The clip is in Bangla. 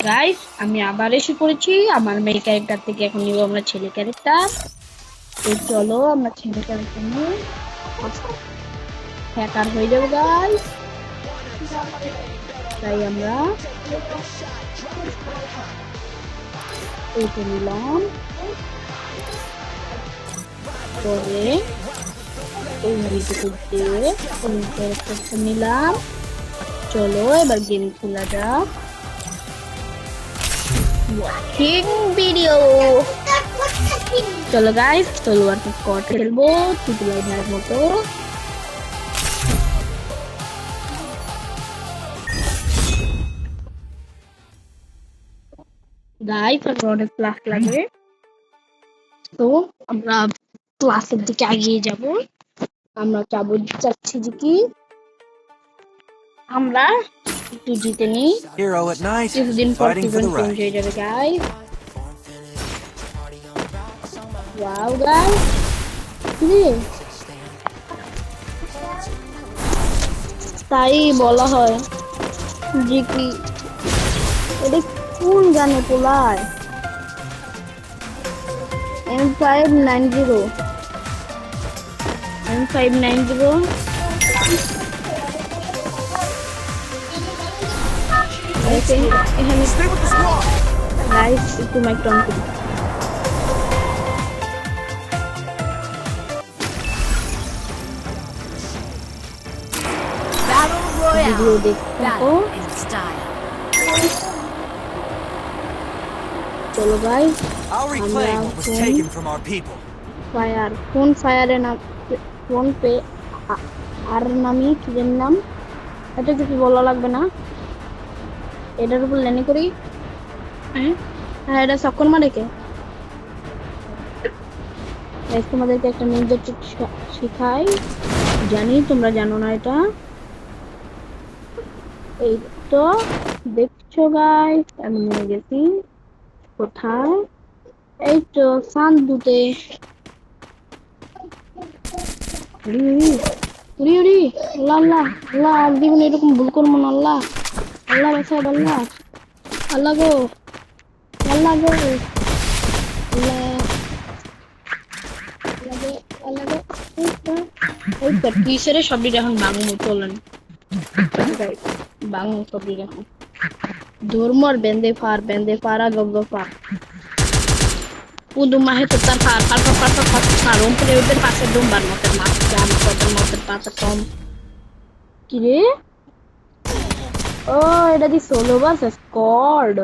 গাইস আমি আবার এসে পড়েছি আমার মেয়ে ক্যারেক্টার থেকে। এখন নিব আমরা ছেলে ক্যারেক্টার। তো চলো আমরা ছেলে ক্যারেক্টার নিয়ে হ্যাকার হয়ে যাবো গাইস। তাই আমরা এইটা নিলাম, পরে এই মুভিটুকু দিয়ে ওই ক্যারেক্টারটা নিলাম। চলো এবার গেম খেলা যাক। Watching video. চলো গাইস, চলো আর স্কোয়াড খেলবো টুটুলাইনের মতো। গাইস আর অনেক ক্লাস লাগে, তো আমরা ক্লাসের দিকে এগিয়ে যাব। আমরা চাচ্ছি যে কি আমরা একটু জিতে নিই, Hero at night, কিছুদিন পর fighting for season the change right. হয়ে যাবে গাইস। ওয়াও গাইস, তাই বলা হয় যে কি এটা কোন গানে পোলায় M590 M590 এখানে Stay with the squad. Guys একটু মাইক অন করি। Battle video Royale. দেখতে থাকো। Battle in style. চলো guys I'll reclaim what was taken from our people. ফোন ফায়ারে নাম ফোন পে আর নামি কি যেন নাম, এটা কিছু বলা লাগবে না, এটার উপর ল্যান্ডিং করি। হ্যাঁ হ্যাঁ, এটা সক্ষণ মারে কে গাইস, তোমাদেরকে একটা নির্দেশ শিখাই, জানি তোমরা জানো না এটা। এই তো দেখছো গাইস, আমি নিয়ে গেছি কোথায়, এই তো সান্দুতে। উড়ি উড়ি উড়ি উড়ি, আল্লাহ আল্লাহ আল্লাহ, আর জীবনে এরকম ভুল করবো না। আল্লাহ আল্লাহ বাসায়, আল্লাহ আল্লাহ গো, আল্লাহ গো, আল্লাহ আল্লাহ গো, আল্লাহ গো। ওই তো টিচারে সবই এখন বাংলা চলেন বাংলা সবই এখন ধর্মর বেন্দে ফারা গগ ফা Udah mah itu par rompre udah pakai dombar motor motor tom kire, oh এটা দি সোলো বাস স্কোয়াড।